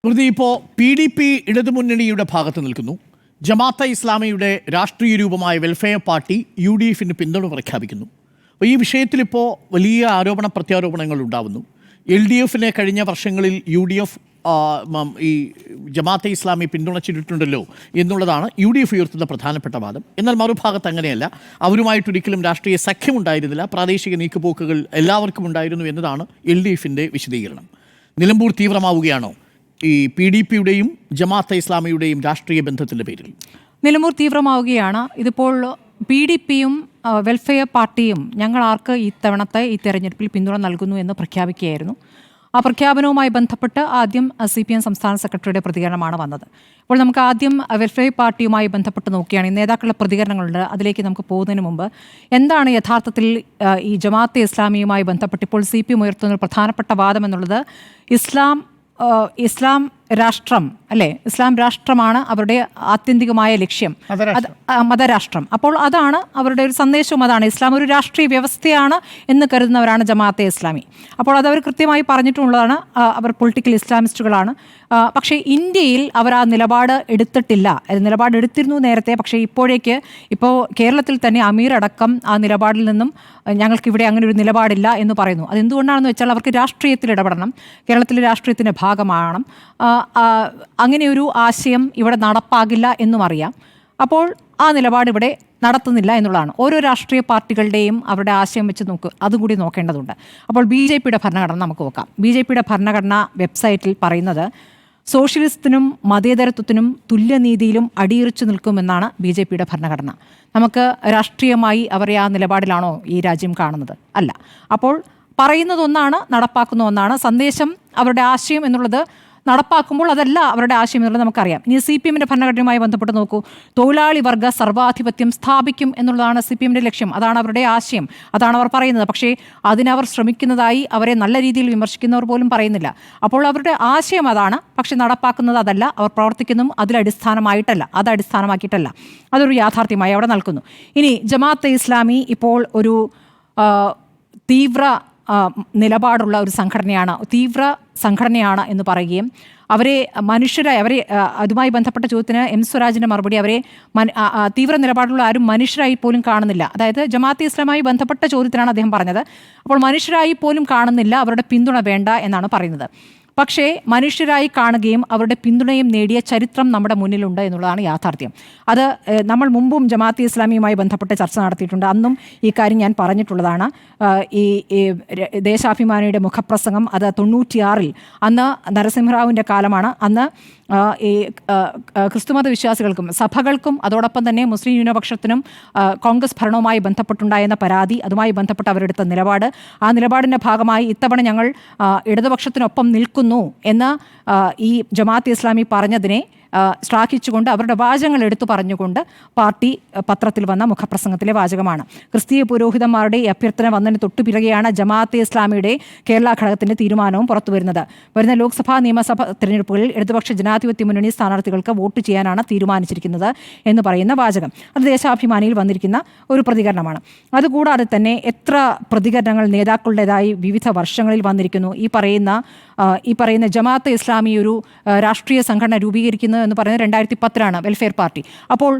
സ്മൃതി, ഇപ്പോൾ PDP ഇടതുമുന്നണിയുടെ ഭാഗത്ത് നിൽക്കുന്നു. ജമാഅത്തെ ഇസ്ലാമിയുടെ രാഷ്ട്രീയ രൂപമായ വെൽഫെയർ പാർട്ടി UDFന് പിന്തുണ പ്രഖ്യാപിക്കുന്നു. അപ്പോൾ ഈ വിഷയത്തിൽ ഇപ്പോൾ വലിയ ആരോപണ പ്രത്യാരോപണങ്ങൾ ഉണ്ടാവുന്നു. LDFനെ കഴിഞ്ഞ വർഷങ്ങളിൽ UDF ഈ ജമാഅത്തെ ഇസ്ലാമി പിന്തുണച്ചിട്ടുണ്ടല്ലോ എന്നുള്ളതാണ് UDF ഉയർത്തുന്ന പ്രധാനപ്പെട്ട വാദം. എന്നാൽ മറുഭാഗത്ത് അങ്ങനെയല്ല. അവരുമായിട്ടൊരിക്കലും രാഷ്ട്രീയ സഖ്യമുണ്ടായിരുന്നില്ല, പ്രാദേശിക നീക്കുപോക്കുകൾ എല്ലാവർക്കും ഉണ്ടായിരുന്നു എന്നതാണ് LDFൻ്റെ വിശദീകരണം. നിലമ്പൂർ തീവ്രമാവുകയാണോ ഈ PDPയുടെയും ജമാഅത്തെ ഇസ്ലാമിയുടെയും രാഷ്ട്രീയ ബന്ധത്തിൻ്റെ പേരിൽ? നിലമ്പൂർ തീവ്രമാവുകയാണ്. ഇതിപ്പോൾ PDPയും വെൽഫെയർ പാർട്ടിയും ഞങ്ങൾ ആർക്ക് ഇത്തവണത്തെ ഈ തെരഞ്ഞെടുപ്പിൽ പിന്തുണ നൽകുന്നു എന്ന് പ്രഖ്യാപിക്കുകയായിരുന്നു. ആ പ്രഖ്യാപനവുമായി ബന്ധപ്പെട്ട് ആദ്യം CPM സംസ്ഥാന സെക്രട്ടറിയുടെ പ്രതികരണമാണ് വന്നത്. അപ്പോൾ നമുക്ക് ആദ്യം വെൽഫെയർ പാർട്ടിയുമായി ബന്ധപ്പെട്ട് നോക്കുകയാണെങ്കിൽ നേതാക്കളുടെ പ്രതികരണങ്ങളുണ്ട്. അതിലേക്ക് നമുക്ക് പോകുന്നതിന് മുമ്പ് എന്താണ് യഥാർത്ഥത്തിൽ ഈ ജമാഅത്തെ ഇസ്ലാമിയുമായി ബന്ധപ്പെട്ട് ഇപ്പോൾ CPM ഉയർത്തുന്ന ഒരു പ്രധാനപ്പെട്ട വാദം എന്നുള്ളത് ഇസ്ലാം രാഷ്ട്രം അല്ലേ, ഇസ്ലാം രാഷ്ട്രമാണ് അവരുടെ ആത്യന്തികമായ ലക്ഷ്യം, മതരാഷ്ട്രം. അപ്പോൾ അതാണ് അവരുടെ ഒരു സന്ദേശവും, അതാണ് ഇസ്ലാം ഒരു രാഷ്ട്രീയ വ്യവസ്ഥയാണ് എന്ന് കരുതുന്നവരാണ് ജമാഅത്തെ ഇസ്ലാമി. അപ്പോൾ അതവർ കൃത്യമായി പറഞ്ഞിട്ടുള്ളതാണ്. അവർ പൊളിറ്റിക്കൽ ഇസ്ലാമിസ്റ്റുകളാണ്. പക്ഷേ ഇന്ത്യയിൽ അവർ ആ നിലപാട് എടുത്തിട്ടില്ല. നിലപാട് എടുത്തിരുന്നു നേരത്തെ, പക്ഷേ ഇപ്പോൾ കേരളത്തിൽ തന്നെ അമീർ അടക്കം ആ നിലപാടിൽ നിന്നും ഞങ്ങൾക്കിവിടെ അങ്ങനെ ഒരു നിലപാടില്ല എന്ന് പറയുന്നു. അതെന്തുകൊണ്ടാണെന്ന് വെച്ചാൽ അവർക്ക് രാഷ്ട്രീയത്തിൽ ഇടപെടണം, കേരളത്തിലെ രാഷ്ട്രീയത്തിൻ്റെ ഭാഗമാകണം. അങ്ങനെ ഒരു ആശയം ഇവിടെ നടപ്പാകില്ല എന്നും അറിയാം. അപ്പോൾ ആ നിലപാട് ഇവിടെ നടത്തുന്നില്ല എന്നുള്ളതാണ്. ഓരോ രാഷ്ട്രീയ പാർട്ടികളുടെയും അവരുടെ ആശയം വെച്ച് അതുകൂടി നോക്കേണ്ടതുണ്ട്. അപ്പോൾ BJPയുടെ ഭരണഘടന നമുക്ക് നോക്കാം. BJPയുടെ ഭരണഘടന വെബ്സൈറ്റിൽ പറയുന്നത് സോഷ്യലിസത്തിനും മതേതരത്വത്തിനും തുല്യനീതിയിലും അടിയുറച്ചു നിൽക്കുമെന്നാണ് BJPയുടെ ഭരണഘടന. നമുക്ക് രാഷ്ട്രീയമായി അവരെ ആ നിലപാടിലാണോ ഈ രാജ്യം കാണുന്നത്? അല്ല. അപ്പോൾ പറയുന്നത് ഒന്നാണ്, നടപ്പാക്കുന്ന ഒന്നാണ്. സന്ദേശം, അവരുടെ ആശയം എന്നുള്ളത് നടപ്പാക്കുമ്പോൾ അതല്ല അവരുടെ ആശയം എന്നുള്ളത് നമുക്കറിയാം. ഇനി CPMൻ്റെ ഭരണഘടനയുമായി ബന്ധപ്പെട്ട് നോക്കൂ. തൊഴിലാളി വർഗ സർവാധിപത്യം സ്ഥാപിക്കും എന്നുള്ളതാണ് CPMൻ്റെ ലക്ഷ്യം, അതാണ് അവരുടെ ആശയം, അതാണ് അവർ പറയുന്നത്. പക്ഷേ അതിനവർ ശ്രമിക്കുന്നതായി അവരെ നല്ല രീതിയിൽ വിമർശിക്കുന്നവർ പോലും പറയുന്നില്ല. അപ്പോൾ അവരുടെ ആശയം അതാണ്, പക്ഷെ നടപ്പാക്കുന്നത് അതല്ല. അവർ പ്രവർത്തിക്കുന്നതും അതിലടിസ്ഥാനമായിട്ടല്ല, അത് അടിസ്ഥാനമാക്കിയിട്ടല്ല. അതൊരു യാഥാർത്ഥ്യമായി അവിടെ നിൽക്കുന്നു. ഇനി ജമാഅത്തെ ഇസ്ലാമി ഇപ്പോൾ ഒരു തീവ്ര നിലപാടുള്ള ഒരു സംഘടനയാണ്, തീവ്ര സംഘടനയാണ് എന്ന് പറയുകയും അവരെ അതുമായി ബന്ധപ്പെട്ട ചോദ്യത്തിന് M സ്വരാജിൻ്റെ മറുപടി, അവരെ തീവ്ര നിലപാടുള്ള ആരും മനുഷ്യരായി പോലും കാണുന്നില്ല. അതായത് ജമാഅത്തെ ഇസ്ലാമായി ബന്ധപ്പെട്ട ചോദ്യത്തിനാണ് അദ്ദേഹം പറഞ്ഞത്. അപ്പോൾ മനുഷ്യരായി പോലും കാണുന്നില്ല, അവരുടെ പിന്തുണ വേണ്ട എന്നാണ് പറയുന്നത്. പക്ഷേ മനുഷ്യരായി കാണുകയും അവരുടെ പിന്തുണയും നേടിയ ചരിത്രം നമ്മുടെ മുന്നിലുണ്ട് എന്നുള്ളതാണ് യാഥാർത്ഥ്യം. അത് നമ്മൾ മുമ്പും ജമാഅത്തെ ഇസ്ലാമിയുമായി ബന്ധപ്പെട്ട് ചർച്ച നടത്തിയിട്ടുണ്ട്. അന്നും ഈ കാര്യം ഞാൻ പറഞ്ഞിട്ടുള്ളതാണ്. ഈ ദേശാഭിമാനിയുടെ മുഖപ്രസംഗം, അത് 96-ൽ, അന്ന് നരസിംഹറാവുവിൻ്റെ കാലമാണ്. അന്ന് ഈ ക്രിസ്തുമത വിശ്വാസികൾക്കും സഭകൾക്കും അതോടൊപ്പം തന്നെ മുസ്ലിം ന്യൂനപക്ഷത്തിനും കോൺഗ്രസ് ഭരണവുമായി ബന്ധപ്പെട്ടുണ്ടായിരുന്ന പരാതി, അതുമായി ബന്ധപ്പെട്ട് അവരെടുത്ത നിലപാട്, ആ നിലപാടിൻ്റെ ഭാഗമായി ഇത്തവണ ഞങ്ങൾ ഇടതുപക്ഷത്തിനൊപ്പം നിൽക്കുന്നു എന്ന് ഈ ജമാഅത്തെ ഇസ്ലാമി പറഞ്ഞതിനെ ശ്ലാഘിച്ചുകൊണ്ട് അവരുടെ വാചകങ്ങൾ എടുത്തു പറഞ്ഞുകൊണ്ട് പാർട്ടി പത്രത്തിൽ വന്ന മുഖപ്രസംഗത്തിലെ വാചകമാണ്. ക്രിസ്തീയ പുരോഹിതന്മാരുടെ ഈ അഭ്യർത്ഥന വന്നതിന് തൊട്ടുപിറകെയാണ് ജമാഅത്തെ ഇസ്ലാമിയുടെ കേരള ഘടകത്തിൻ്റെ തീരുമാനവും പുറത്തുവരുന്നത്. വരുന്ന ലോക്സഭാ നിയമസഭാ തിരഞ്ഞെടുപ്പുകളിൽ ഇടതുപക്ഷ ജനാധിപത്യ മുന്നണി സ്ഥാനാർത്ഥികൾക്ക് വോട്ട് ചെയ്യാനാണ് തീരുമാനിച്ചിരിക്കുന്നത് എന്ന് പറയുന്ന വാചകം. അത് ദേശാഭിമാനിയിൽ വന്നിരിക്കുന്ന ഒരു പ്രതികരണമാണ്. അതുകൂടാതെ തന്നെ എത്ര പ്രതികരണങ്ങൾ നേതാക്കളുടേതായി വിവിധ വർഷങ്ങളിൽ വന്നിരിക്കുന്നു. ഈ പറയുന്ന ജമാഅത്തെ ഇസ്ലാമി ഒരു രാഷ്ട്രീയ സംഘടന രൂപീകരിക്കുന്നത് എന്ന് പറയുന്നത് 2010-ലാണ്, വെൽഫെയർ പാർട്ടി. അപ്പോൾ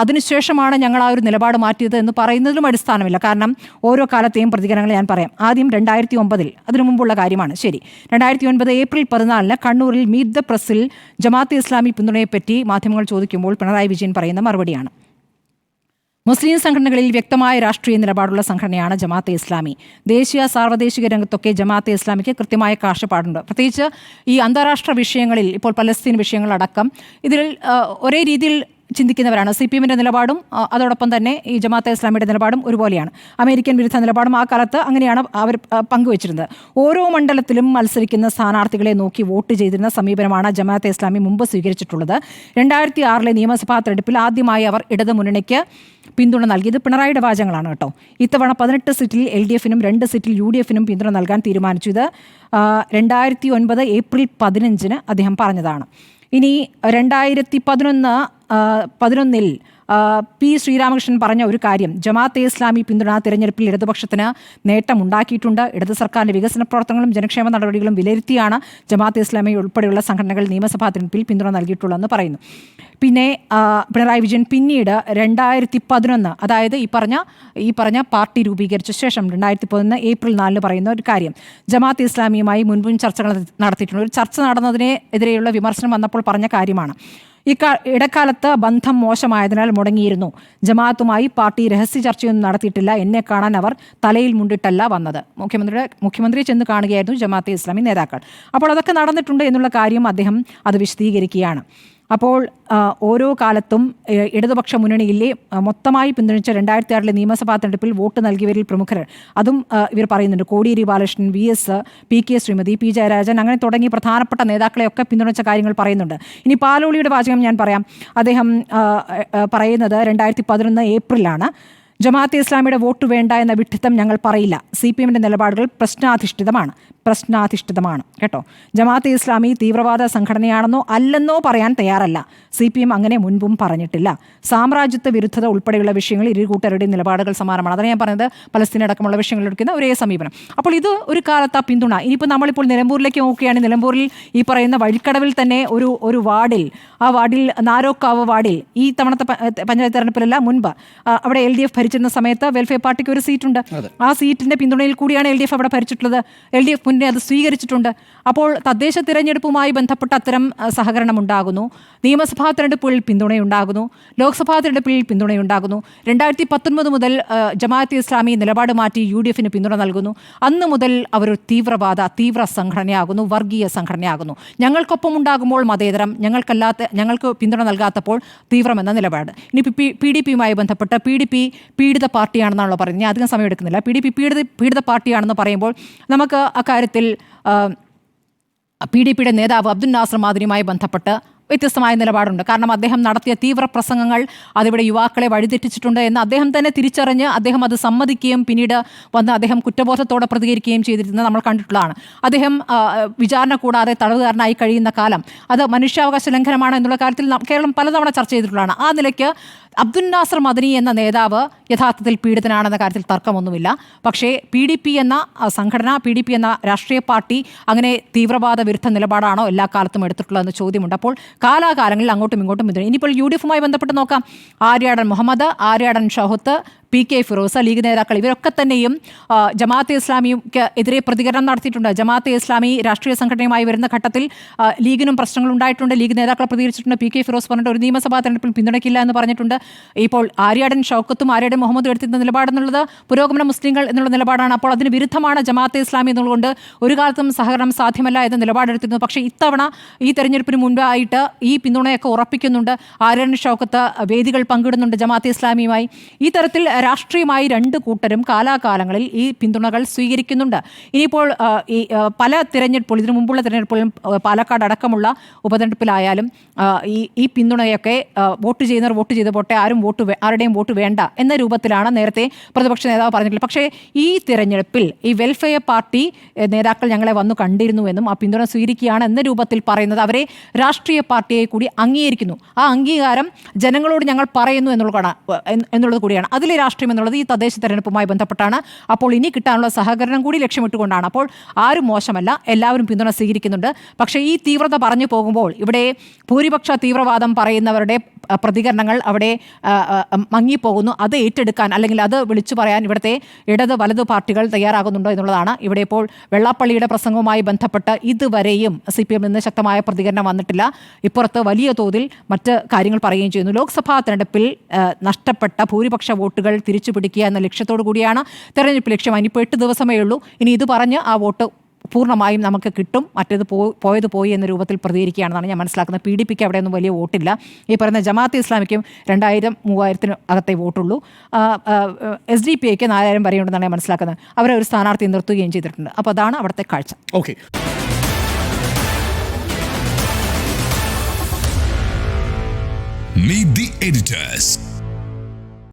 അതിനുശേഷമാണ് ഞങ്ങൾ ആ ഒരു നിലപാട് മാറ്റിയത് എന്ന് പറയുന്നതിലും അടിസ്ഥാനമില്ല. കാരണം ഓരോ കാലത്തെയും പ്രതികരണങ്ങൾ ഞാൻ പറയാം. ആദ്യം 2009-ൽ, അതിനു മുമ്പുള്ള കാര്യമാണ്. ശരി, 2009 ഏപ്രിൽ 14-ന് കണ്ണൂരിൽ മീറ്റ് ദ പ്രസ്സിൽ ജമാഅത്തെ ഇസ്ലാമി പിന്തുണയെപ്പറ്റി മാധ്യമങ്ങൾ ചോദിക്കുമ്പോൾ പിണറായി വിജയൻ പറയുന്ന മറുപടിയാണ്: മുസ്ലിം സംഘടനകളിൽ വ്യക്തമായ രാഷ്ട്രീയ നിലപാടുള്ള സംഘടനയാണ് ജമാഅത്തെ ഇസ്ലാമി. ദേശീയ സാർവദേശിക രംഗത്തൊക്കെ ജമാഅത്തെ ഇസ്ലാമിക്ക് കൃത്യമായ കാഴ്ചപ്പാടുണ്ട്. പ്രത്യേകിച്ച് ഈ അന്താരാഷ്ട്ര വിഷയങ്ങളിൽ, ഇപ്പോൾ പലസ്തീൻ വിഷയങ്ങളടക്കം ഇതിൽ ഒരേ രീതിയിൽ ചിന്തിക്കുന്നവരാണ്. CPMൻ്റെ നിലപാടും അതോടൊപ്പം തന്നെ ഈ ജമാഅത്തെ ഇസ്ലാമിയുടെ നിലപാടും ഒരുപോലെയാണ്. അമേരിക്കൻ വിരുദ്ധ നിലപാടും ആ കാലത്ത് അങ്ങനെയാണ് അവർ പങ്കുവച്ചിരുന്നത്. ഓരോ മണ്ഡലത്തിലും മത്സരിക്കുന്ന സ്ഥാനാർത്ഥികളെ നോക്കി വോട്ട് ചെയ്തിരുന്ന സമീപനമാണ് ജമാഅത്തെ ഇസ്ലാമി മുമ്പ് സ്വീകരിച്ചിട്ടുള്ളത്. 2006-ലെ നിയമസഭാ തെരഞ്ഞെടുപ്പിൽ ആദ്യമായി അവർ ഇടതുമുന്നണിക്ക് പിന്തുണ നൽകിയത് പിണറായിയുടെ വാചകങ്ങളാണ് കേട്ടോ. ഇത്തവണ 18 സീറ്റിൽ LDFനും 2 സീറ്റിൽ UDFനും പിന്തുണ നൽകാൻ തീരുമാനിച്ചു. ഇത് 2009 ഏപ്രിൽ 15-ന് അദ്ദേഹം പറഞ്ഞതാണ്. ഇനി 2011-ൽ പി ശ്രീരാമകൃഷ്ണൻ പറഞ്ഞ ഒരു കാര്യം, ജമാഅത്തെ ഇസ്ലാമി പിന്തുണ തിരഞ്ഞെടുപ്പിൽ ഇടതുപക്ഷത്തിന് നേട്ടമുണ്ടാക്കിയിട്ടുണ്ട്. ഇടതു സർക്കാരിന്റെ വികസന പ്രവർത്തനങ്ങളും ജനക്ഷേമ നടപടികളും വിലയിരുത്തിയാണ് ജമാഅത്തെ ഇസ്ലാമി ഉൾപ്പെടെയുള്ള സംഘടനകൾ നിയമസഭാ തിരഞ്ഞെടുപ്പിൽ പിന്തുണ നൽകിയിട്ടുള്ളതെന്ന് പറയുന്നു. പിന്നെ പിണറായി വിജയൻ പിന്നീട് 2011, അതായത് ഈ പറഞ്ഞ പാർട്ടി രൂപീകരിച്ച ശേഷം 2011 ഏപ്രിൽ 4 പറയുന്ന ഒരു കാര്യം, ജമാഅത്തെ ഇസ്ലാമിയുമായി മുൻപും ചർച്ചകൾ നടത്തിയിട്ടുണ്ട്. ഒരു ചർച്ച നടന്നതിനെതിരെയുള്ള വിമർശനം വന്നപ്പോൾ പറഞ്ഞ കാര്യമാണ്, ഇടക്കാലത്ത് ബന്ധം മോശമായതിനാൽ മുടങ്ങിയിരുന്നു. ജമാഅത്തുമായി പാർട്ടി രഹസ്യ ചർച്ചയൊന്നും നടത്തിയിട്ടില്ല. എന്നെ കാണാൻ അവർ തലയിൽ മുണ്ടിട്ടല്ല വന്നത്. മുഖ്യമന്ത്രിയെ ചെന്ന് കാണുകയായിരുന്നു ജമാഅത്തെ ഇസ്ലാമി നേതാക്കൾ. അപ്പോൾ അതൊക്കെ നടന്നിട്ടുണ്ട് എന്നുള്ള കാര്യം അദ്ദേഹം അത് വിശദീകരിക്കുകയാണ്. അപ്പോൾ ഓരോ കാലത്തും ഇടതുപക്ഷ മുന്നണിയിലെ മൊത്തമായി പിന്തുണച്ച 2006 നിയമസഭാ തെരഞ്ഞെടുപ്പിൽ വോട്ട് നൽകിയവരിൽ പ്രമുഖർ, അതും ഇവർ പറയുന്നുണ്ട്. Kodiyeri Balakrishnan, VS, PK Shrimati, P Jayarajan, അങ്ങനെ തുടങ്ങി പ്രധാനപ്പെട്ട നേതാക്കളെയൊക്കെ പിന്തുണച്ച കാര്യങ്ങൾ പറയുന്നുണ്ട്. ഇനി പാലോളിയുടെ വാചകം ഞാൻ പറയാം. അദ്ദേഹം പറയുന്നത് 2011 ഏപ്രിലാണ്. ജമാഅത്തെ ഇസ്ലാമിയുടെ വോട്ട് വേണ്ട എന്ന വിഡ്ഢിത്തം ഞങ്ങൾ പറയില്ല. CPMന്റെ നിലപാടുകൾ പ്രശ്നാധിഷ്ഠിതമാണ് കേട്ടോ. ജമാഅത്തെ ഇസ്ലാമി തീവ്രവാദ സംഘടനയാണെന്നോ അല്ലെന്നോ പറയാൻ തയ്യാറല്ല. CPM അങ്ങനെ മുൻപും പറഞ്ഞിട്ടില്ല. സാമ്രാജ്യത്വ വിരുദ്ധത ഉൾപ്പെടെയുള്ള വിഷയങ്ങളിൽ ഇരു കൂട്ടരുടെയും നിലപാടുകൾ സമാനമാണ്. അതാണ് ഞാൻ പറഞ്ഞത്, പലസ്തീൻ അടക്കമുള്ള വിഷയങ്ങളിൽ എടുക്കുന്ന ഒരേ സമീപനം. അപ്പോൾ ഇത് ഒരു കാലത്ത് ആ പിന്തുണ. ഇനിയിപ്പോൾ നമ്മളിപ്പോൾ നിലമ്പൂരിലേക്ക് നോക്കുകയാണ്. നിലമ്പൂരിൽ ഈ പറയുന്ന വഴിക്കടവിൽ തന്നെ ഒരു വാർഡിൽ, ആ വാർഡിൽ നാരോക്കാവ് വാർഡിൽ ഈ തവണത്തെ പഞ്ചായത്ത് തെരഞ്ഞെടുപ്പിലല്ല മുൻപ് അവിടെ LDF ഭരിച്ചിരുന്ന സമയത്ത് വെൽഫെയർ പാർട്ടിക്ക് ഒരു സീറ്റുണ്ട്. ആ സീറ്റിന്റെ പിന്തുണയിൽ കൂടിയാണ് LDF അവിടെ ഭരിച്ചിട്ടുള്ളത്. LDF മുന്നേ അത് സ്വീകരിച്ചിട്ടുണ്ട്. അപ്പോൾ തദ്ദേശ തിരഞ്ഞെടുപ്പുമായി ബന്ധപ്പെട്ട അത്തരം സഹകരണം ഉണ്ടാകുന്നു. നിയമസഭാ തെരഞ്ഞെടുപ്പുകളിൽ പിന്തുണയുണ്ടാകുന്നു. ലോക്സഭാ തെരഞ്ഞെടുപ്പിൽ പിന്തുണയുണ്ടാകുന്നു. 2019 മുതൽ ജമാഅത്തെ ഇസ്ലാമി നിലപാട് മാറ്റി UDFന് പിന്തുണ നൽകുന്നു. അന്ന് മുതൽ അവർ തീവ്ര സംഘടനയാകുന്നു, വർഗീയ സംഘടനയാകുന്നു. ഞങ്ങൾക്കൊപ്പം ഉണ്ടാകുമ്പോൾ മതേതരം, ഞങ്ങൾക്ക് പിന്തുണ നൽകാത്തപ്പോൾ തീവ്രമെന്ന നിലപാട്. ഇനി PDPയുമായി ബന്ധപ്പെട്ട് PDP പീഡിത പാർട്ടിയാണെന്നാണല്ലോ പറയുന്നത്. ഞാൻ അധികം സമയം എടുക്കുന്നില്ല. PDP പീഡിത പാർട്ടിയാണെന്ന് പറയുമ്പോൾ നമുക്ക് അക്കാര്യത്തിൽ PDPയുടെ നേതാവ് അബ്ദുൽ നാസർ മാദിനിയുമായി ബന്ധപ്പെട്ട് വ്യത്യസ്തമായ നിലപാടുണ്ട്. കാരണം അദ്ദേഹം നടത്തിയ തീവ്ര പ്രസംഗങ്ങൾ അതിവിടെ യുവാക്കളെ വഴിതെറ്റിച്ചിട്ടുണ്ട് എന്ന് അദ്ദേഹം തന്നെ തിരിച്ചറിഞ്ഞ് അദ്ദേഹം അത് സമ്മതിക്കുകയും പിന്നീട് വന്ന് അദ്ദേഹം കുറ്റബോധത്തോടെ പ്രതികരിക്കുകയും ചെയ്തിരുന്നത് നമ്മൾ കണ്ടിട്ടുള്ളതാണ്. അദ്ദേഹം വിചാരണ കൂടാതെ തടവുകാരനായി കഴിയുന്ന കാലം അത് മനുഷ്യാവകാശ ലംഘനമാണ് എന്നുള്ള കാര്യത്തിൽ കേരളം പലതവണ ചർച്ച ചെയ്തിട്ടുള്ളതാണ്. ആ നിലയ്ക്ക് അബ്ദുൽ നാസർ മദനി എന്ന നേതാവ് യഥാർത്ഥത്തിൽ പീഡിതനാണെന്ന കാര്യത്തിൽ തർക്കമൊന്നുമില്ല. പക്ഷേ PDP എന്ന സംഘടന, PDP എന്ന രാഷ്ട്രീയ പാർട്ടി അങ്ങനെ തീവ്രവാദ വിരുദ്ധ നിലപാടാണോ എല്ലാ കാലത്തും എടുത്തിട്ടുള്ളതെന്ന് ചോദ്യമുണ്ട്. അപ്പോൾ കാലാകാലങ്ങളിൽ അങ്ങോട്ടും ഇങ്ങോട്ടും പിന്തുണ. ഇനിയിപ്പോൾ UDFുമായി ബന്ധപ്പെട്ട് നോക്കാം. ആര്യാടൻ മുഹമ്മദ്, ആര്യാടൻ ഷൗഹത്ത്, PK ഫിറോസ്, ലീഗ് നേതാക്കൾ ഇവരൊക്കെ തന്നെയും ജമാഅത്തെ ഇസ്ലാമിക്ക് എതിരെ പ്രതികരണം നടത്തിയിട്ടുണ്ട്. ജമാഅത്തെ ഇസ്ലാമി രാഷ്ട്രീയ സംഘടനയുമായി വരുന്ന ഘട്ടത്തിൽ ലീഗിനും പ്രശ്നങ്ങൾ ഉണ്ടായിട്ടുണ്ട്. ലീഗ് നേതാക്കളെ പ്രതികരിച്ചിട്ടുണ്ട്. PK ഫിറോസ് പറഞ്ഞിട്ട് ഒരു നിയമസഭാ തെരഞ്ഞെടുപ്പിൽ പിന്തുണയ്ക്കില്ല എന്ന് പറഞ്ഞിട്ടുണ്ട്. ഇപ്പോൾ ആര്യാടൻ ഷൗക്കത്തും ആര്യാടൻ മുഹമ്മദും എടുത്തിരുന്ന നിലപാടെന്നുള്ളത് പുരോഗമന മുസ്ലിങ്ങൾ എന്നുള്ള നിലപാടാണ്. അപ്പോൾ അതിന് വിരുദ്ധമാണ് ജമാഅത്തെ ഇസ്ലാമി എന്നുള്ളതുകൊണ്ട് ഒരു കാലത്തും സഹകരണം സാധ്യമല്ല എന്ന് നിലപാടെടുത്തിരുന്നു. പക്ഷേ ഇത്തവണ ഈ തെരഞ്ഞെടുപ്പിന് മുൻപായിട്ട് ഈ പിന്തുണയൊക്കെ ഉറപ്പിക്കുന്നുണ്ട്. ആര്യാടൻ ഷൗക്കത്ത് വേദികൾ പങ്കിടുന്നുണ്ട് ജമാഅത്തെ ഇസ്ലാമിയുമായി. ഈ തരത്തിൽ രാഷ്ട്രീയമായി രണ്ട് കൂട്ടരും കാലാകാലങ്ങളിൽ ഈ പിന്തുണകൾ സ്വീകരിക്കുന്നുണ്ട്. ഇനിയിപ്പോൾ ഈ പല തിരഞ്ഞെടുപ്പുകൾ, ഇതിനു മുമ്പുള്ള തിരഞ്ഞെടുപ്പുകളും പാലക്കാട് അടക്കമുള്ള ഉപതെരഞ്ഞെടുപ്പിലായാലും ഈ പിന്തുണയൊക്കെ വോട്ട് ചെയ്യുന്നവർ വോട്ട് ചെയ്ത് പോട്ടെ, ആരുടെയും വോട്ട് വേണ്ട എന്ന രൂപത്തിലാണ് നേരത്തെ പ്രതിപക്ഷ നേതാവ് പറഞ്ഞിട്ടുള്ളത്. പക്ഷേ ഈ തിരഞ്ഞെടുപ്പിൽ ഈ വെൽഫെയർ പാർട്ടി നേതാക്കൾ ഞങ്ങളെ വന്നു കണ്ടിരുന്നുവെന്നും ആ പിന്തുണ സ്വീകരിക്കുകയാണ് എന്ന രൂപത്തിൽ പറയുന്നത് അവരെ രാഷ്ട്രീയ പാർട്ടിയെ കൂടി അംഗീകരിക്കുന്നു. ആ അംഗീകാരം ജനങ്ങളോട് ഞങ്ങൾ പറയുന്നു എന്നുള്ളത് കൂടിയാണ്. അതിലെ രാഷ്ട്രീയം എന്നുള്ളത് ഈ തദ്ദേശ തെരഞ്ഞെടുപ്പുമായി ബന്ധപ്പെട്ടാണ്. അപ്പോൾ ഇനി കിട്ടാനുള്ള സഹകരണം കൂടി ലക്ഷ്യമിട്ടുകൊണ്ടാണ്. അപ്പോൾ ആരും മോശമല്ല, എല്ലാവരും പിന്തുണ സ്വീകരിക്കുന്നുണ്ട്. പക്ഷേ ഈ തീവ്രത പറഞ്ഞു പോകുമ്പോൾ ഇവിടെ ഭൂരിപക്ഷ തീവ്രവാദം പറയുന്നവരുടെ പ്രതികരണങ്ങൾ അവിടെ മങ്ങിപ്പോകുന്നു. അത് ഏറ്റെടുക്കാൻ അല്ലെങ്കിൽ അത് വിളിച്ചു പറയാൻ ഇവിടുത്തെ ഇടത് വലതു പാർട്ടികൾ തയ്യാറാകുന്നുണ്ടോ എന്നുള്ളതാണ്. ഇവിടെ ഇപ്പോൾ വെള്ളാപ്പള്ളിയുടെ പ്രസംഗവുമായി ബന്ധപ്പെട്ട് ഇതുവരെയും CPM നിന്ന് ശക്തമായ പ്രതികരണം വന്നിട്ടില്ല. ഇപ്പുറത്ത് വലിയ തോതിൽ മറ്റ് കാര്യങ്ങൾ പറയുകയും ചെയ്യുന്നു. ലോക്സഭാ തെരഞ്ഞെടുപ്പിൽ നഷ്ടപ്പെട്ട ഭൂരിപക്ഷ വോട്ടുകൾ തിരിച്ചു പിടിക്കുക എന്ന ലക്ഷ്യത്തോടു കൂടിയാണ് തെരഞ്ഞെടുപ്പ് ലക്ഷ്യം. ഇനിയിപ്പോൾ 8 ദിവസമേ ഉള്ളൂ. ഇനി ഇത് പറഞ്ഞ് ആ വോട്ട് പൂർണ്ണമായും നമുക്ക് കിട്ടും, മറ്റേത് പോയത് പോയി എന്ന രൂപത്തിൽ പ്രതികരിക്കുകയാണെന്നാണ് ഞാൻ മനസ്സിലാക്കുന്നത്. PDPക്ക് അവിടെയൊന്നും വലിയ വോട്ടില്ല. ഈ പറയുന്ന ജമാഅത്തെ ഇസ്ലാമിക്കും 2000-3000 അകത്തെ വോട്ടുള്ളൂ. SDPക്ക് 4000 വരെയുണ്ടെന്നാണ് ഞാൻ മനസ്സിലാക്കുന്നത്. അവരെ ഒരു സ്ഥാനാർത്ഥി നിർത്തുകയും ചെയ്തിട്ടുണ്ട്. അപ്പോൾ അതാണ് അവിടുത്തെ കാഴ്ച. Okay, Meet the editors.